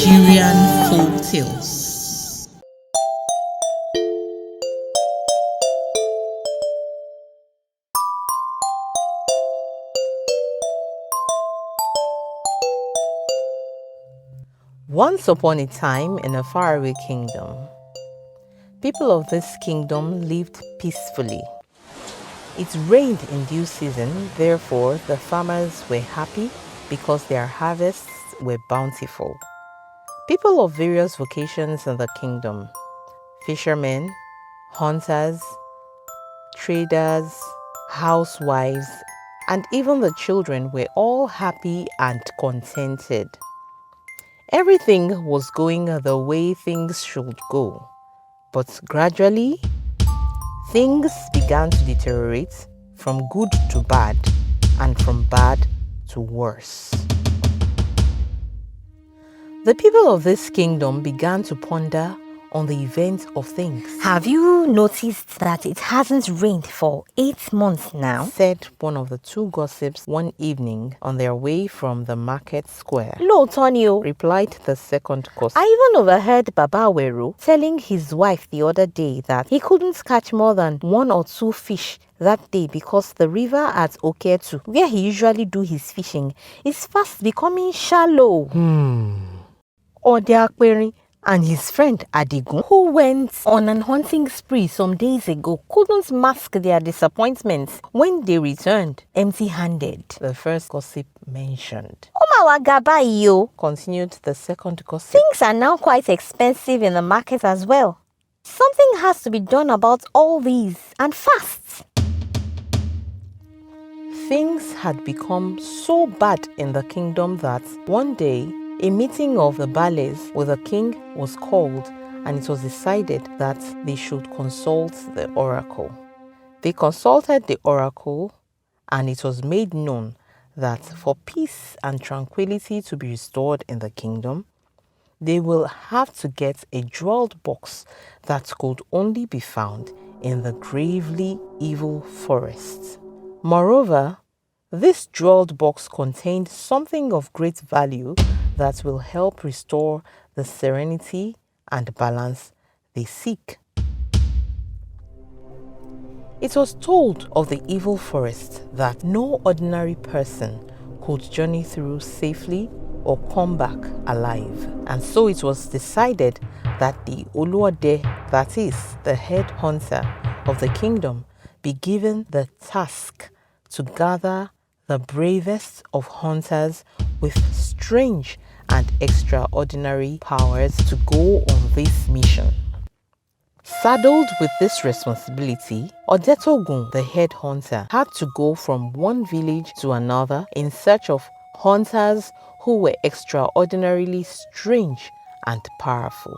Nigerian Folktales. Once upon a time in a faraway kingdom, people of this kingdom lived peacefully. It rained in due season, therefore the farmers were happy because their harvests were bountiful. People of various vocations in the kingdom, fishermen, hunters, traders, housewives, and even the children were all happy and contented. Everything was going the way things should go, but gradually, things began to deteriorate from good to bad and from bad to worse. The people of this kingdom began to ponder on the event of things. Have you noticed that it hasn't rained for 8 months now? Said one of the two gossips one evening on their way from the market square. Lóòótọ́ ni o, Replied the second gossip. I even overheard Baba Wero telling his wife the other day that he couldn't catch more than 1 or 2 fish that day because the river at Oketu, where he usually do his fishing, is fast becoming shallow. Odeakperi and his friend Adigun, who went on an hunting spree some days ago, couldn't mask their disappointments when they returned empty-handed. The first gossip mentioned. Continued the second gossip. Things are now quite expensive in the market as well. Something has to be done about all these, and fast. Things had become so bad in the kingdom that one day a meeting of the Bales with the king was called, and it was decided that they should consult the oracle. They consulted the oracle, and it was made known that for peace and tranquility to be restored in the kingdom, they will have to get a jeweled box that could only be found in the gravely evil forest. Moreover, this jeweled box contained something of great value that will help restore the serenity and balance they seek. It was told of the evil forest that no ordinary person could journey through safely or come back alive. And so it was decided that the Oluode, that is, the head hunter of the kingdom, be given the task to gather the bravest of hunters with strange and extraordinary powers to go on this mission. Saddled with this responsibility, Odetogun, the head hunter, had to go from one village to another in search of hunters who were extraordinarily strange and powerful.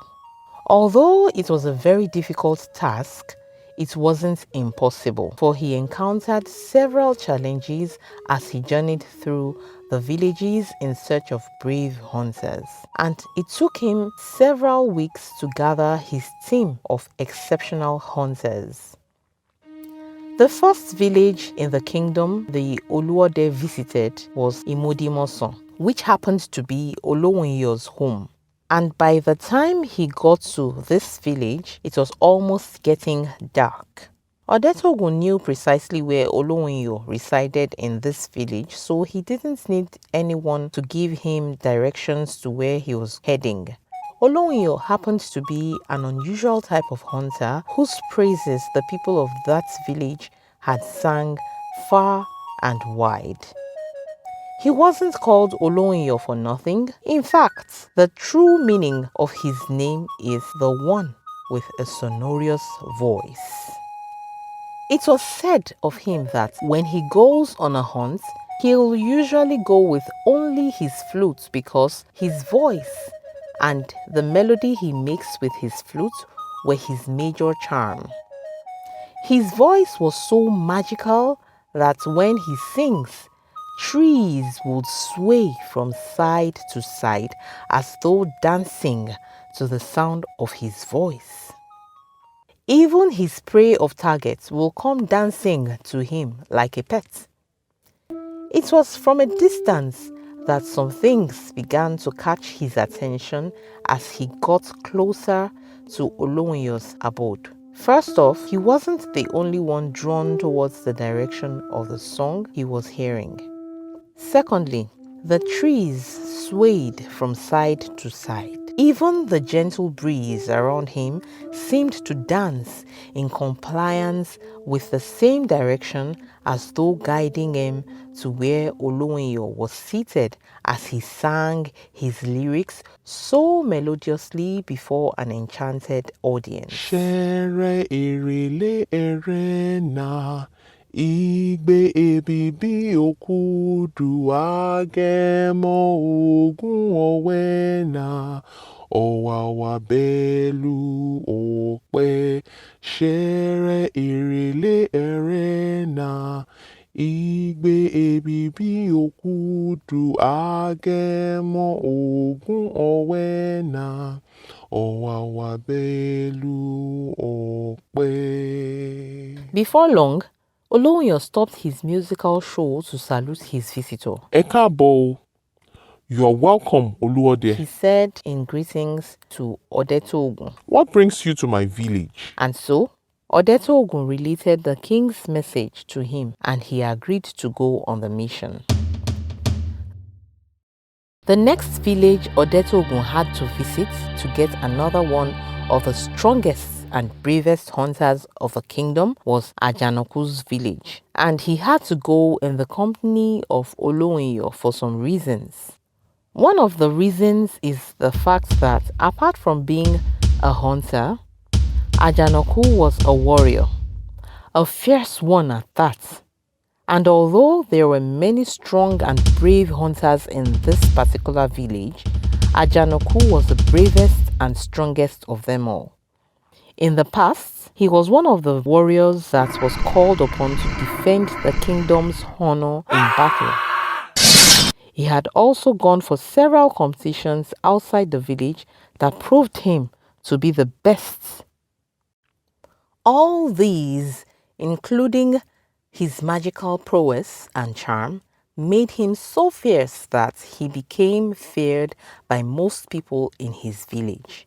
Although it was a very difficult task, it wasn't impossible, for he encountered several challenges as he journeyed through the villages in search of brave hunters. And it took him several weeks to gather his team of exceptional hunters. The first village in the kingdom the Oluode visited was Imodimoson, which happened to be Olowunyo's home. And by the time he got to this village, it was almost getting dark. Odetogun knew precisely where Olowunyo resided in this village, so he didn't need anyone to give him directions to where he was heading. Olowunyo happened to be an unusual type of hunter whose praises the people of that village had sung far and wide. He wasn't called Olowunyo for nothing. In fact, the true meaning of his name is the one with a sonorous voice. It was said of him that when he goes on a hunt, he'll usually go with only his flute because his voice and the melody he makes with his flute were his major charm. His voice was so magical that when he sings, trees would sway from side to side as though dancing to the sound of his voice. Even his prey of targets will come dancing to him like a pet. It was from a distance that some things began to catch his attention as he got closer to Olonyo's abode. First off, he wasn't the only one drawn towards the direction of the song he was hearing. Secondly, the trees swayed from side to side. Even the gentle breeze around him seemed to dance in compliance with the same direction, as though guiding him to where Olonyo was seated as he sang his lyrics so melodiously before an enchanted audience. Shere irele erena igbe ebibi okudu agemo ogun owena owawa belu ope. Shere irele erena igbe ebibi okudu agemo ogun owena owawa belu ope. Before long, Olonyo stopped his musical show to salute his visitor. Ekabo, you are welcome, Oluode. He said in greetings to Odetogun. What brings you to my village? And so, Odetogun related the king's message to him, and he agreed to go on the mission. The next village Odetogun had to visit to get another one of the strongest and bravest hunters of the kingdom was Ajanoku's village, and he had to go in the company of Olonyo for some reasons. One of the reasons is the fact that apart from being a hunter, Ajanoku was a warrior, a fierce one at that. And although there were many strong and brave hunters in this particular village, Ajanoku was the bravest and strongest of them all. In the past, he was one of the warriors that was called upon to defend the kingdom's honor in battle. He had also gone for several competitions outside the village that proved him to be the best. All these, including his magical prowess and charm, made him so fierce that he became feared by most people in his village.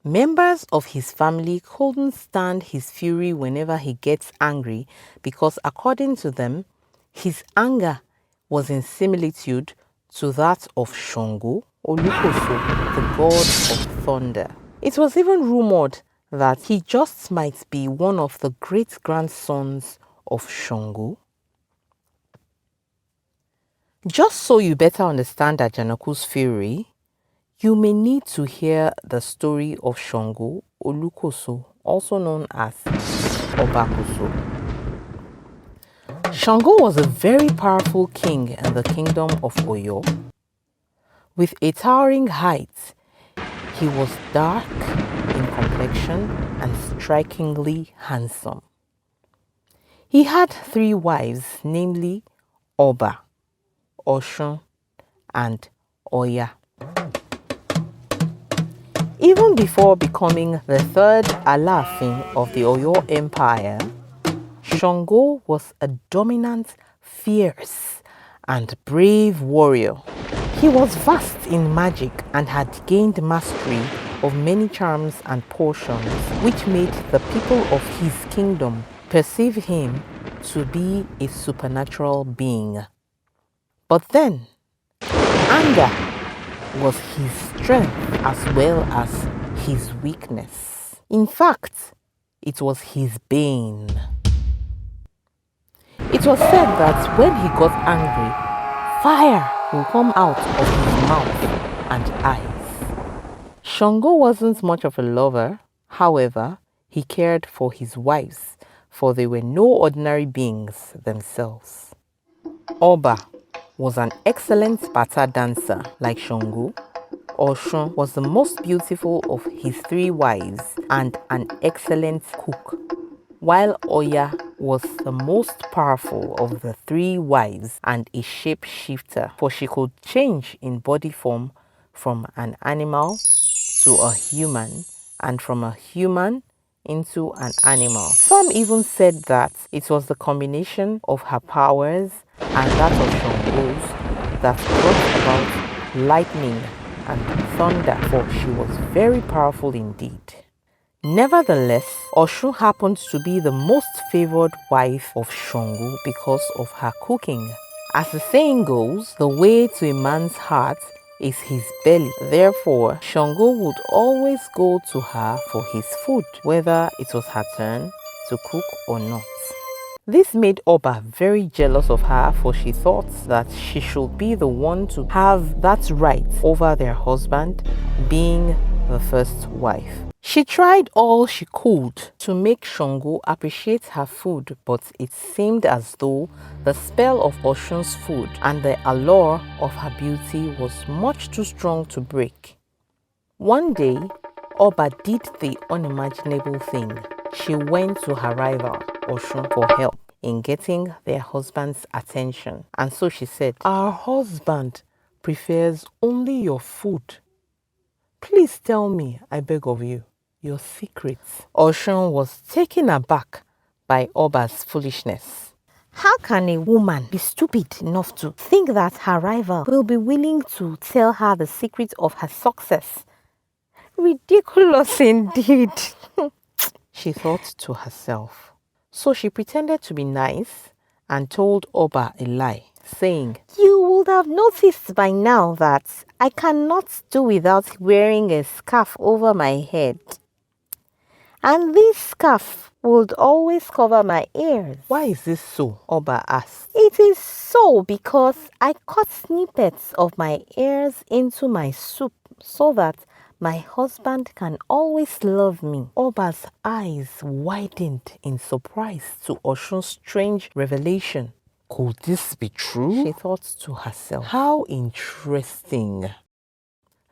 Members of his family couldn't stand his fury whenever he gets angry because, according to them, his anger was in similitude to that of Shango Olukoso, the god of thunder. It was even rumored that he just might be one of the great-grandsons of Shango. Just so you better understand Ajanoku's fury, you may need to hear the story of Shango Olukoso, also known as Obakoso. Shango was a very powerful king in the kingdom of Oyo. With a towering height, he was dark in complexion and strikingly handsome. He had 3 wives, namely Oba, Oshun, and Oya. Even before becoming the 3rd Alaafin of the Oyo Empire, Shango was a dominant, fierce, and brave warrior. He was vast in magic and had gained mastery of many charms and potions, which made the people of his kingdom perceive him to be a supernatural being. But then, anger was his strength as well as his weakness. In fact, it was his bane. It was said that when he got angry, fire will come out of his mouth and eyes. Shango wasn't much of a lover. However, he cared for his wives, for they were no ordinary beings themselves. Oba was an excellent bata dancer like Shango. Oshun was the most beautiful of his 3 wives and an excellent cook, while Oya was the most powerful of the 3 wives and a shapeshifter, for she could change in body form from an animal to a human and from a human into an animal. Some even said that it was the combination of her powers and that of Shango's that brought about lightning and thunder, for she was very powerful indeed. Nevertheless, Oshun happened to be the most favored wife of Shango because of her cooking. As the saying goes, the way to a man's heart is his belly. Therefore, Shango would always go to her for his food, whether it was her turn to cook or not. This made Oba very jealous of her, for she thought that she should be the one to have that right over their husband, being the first wife. She tried all she could to make Shango appreciate her food, but it seemed as though the spell of Oshun's food and the allure of her beauty was much too strong to break. One day, Oba did the unimaginable thing. She went to her rival, Oshun, for help in getting their husband's attention. And so she said, "Our husband prefers only your food. Please tell me, I beg of you, your secrets." Oshun was taken aback by Oba's foolishness. How can a woman be stupid enough to think that her rival will be willing to tell her the secret of her success? Ridiculous indeed. She thought to herself. So she pretended to be nice and told Oba a lie, saying, "You would have noticed by now that I cannot do without wearing a scarf over my head. And this scarf would always cover my ears." "Why is this so?" Oba asked. "It is so because I cut snippets of my ears into my soup so that my husband can always love me." Oba's eyes widened in surprise to Oshun's strange revelation. Could this be true? She thought to herself. How interesting.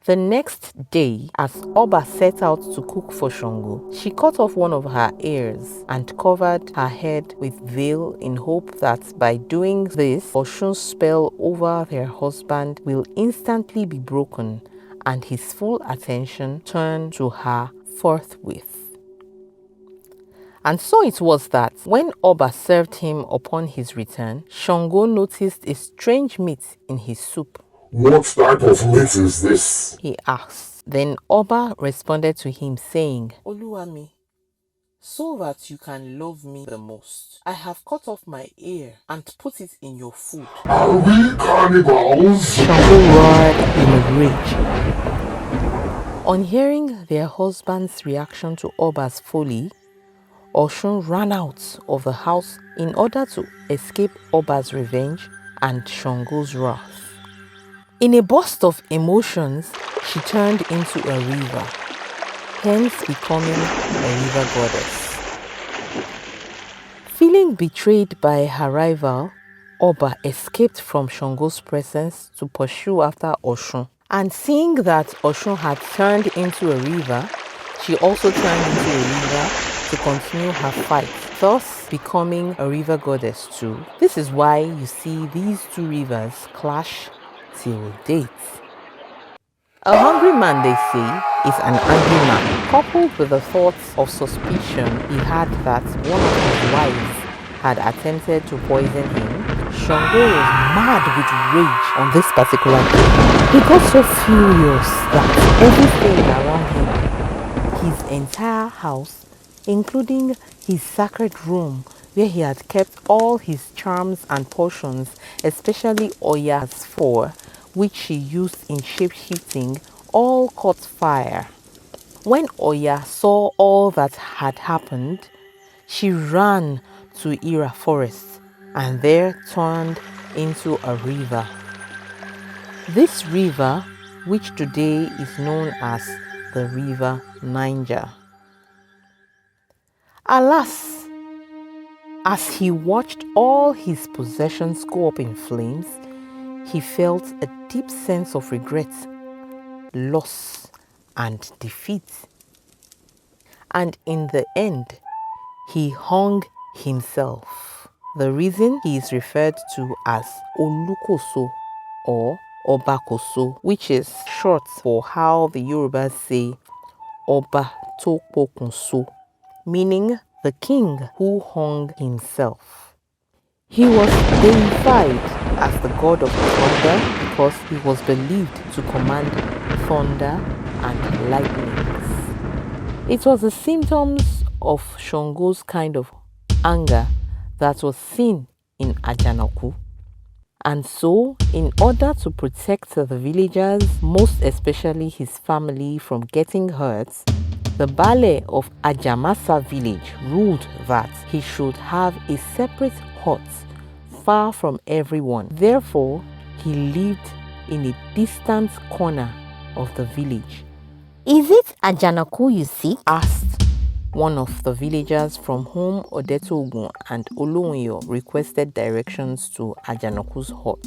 The next day, as Oba set out to cook for Shango, she cut off one of her ears and covered her head with veil in hope that by doing this, Oshun's spell over their husband will instantly be broken and his full attention turned to her forthwith. And so it was that when Oba served him upon his return, Shango noticed a strange meat in his soup. "What type of meat is this?" he asked. Then Oba responded to him saying, "Oluwami, so that you can love me the most, I have cut off my ear and put it in your food." "Are we cannibals?" Shango roared in a rage. On hearing their husband's reaction to Oba's folly, Oshun ran out of the house in order to escape Oba's revenge and Shango's wrath. In a burst of emotions, she turned into a river, hence becoming a river goddess. Feeling betrayed by her rival, Oba escaped from Shango's presence to pursue after Oshun. And seeing that Oshun had turned into a river, she also turned into a river to continue her fight, thus becoming a river goddess too. This is why you see these two rivers clash till date. A hungry man, they say, is an angry man. Coupled with the thoughts of suspicion he had that one of his wives had attempted to poison him, Shango was mad with rage on this particular day. He got so furious that everything around him, his entire house, including his sacred room where he had kept all his charms and potions, especially Oya's 4, which she used in shape-shifting, all caught fire. When Oya saw all that had happened, she ran to Ira Forest and there turned into a river. This river, which today is known as the River Niger. Alas, as he watched all his possessions go up in flames, he felt a deep sense of regret, loss, and defeat. And in the end, he hung himself. The reason he is referred to as Olukoso or Obakoso, which is short for how the Yorubas say Oba Topokunso, meaning the king who hung himself. He was deified as the god of thunder because he was believed to command thunder and lightnings. It was the symptoms of Shango's kind of anger that was seen in Ajanaku. And so, in order to protect the villagers, most especially his family, from getting hurt, the Bale of Ajamasa village ruled that he should have a separate hut far from everyone. Therefore, he lived in a distant corner of the village. Is it Ajanaku you seek? Asked one of the villagers from whom Odetogun and Olunyo requested directions to Ajanaku's hut.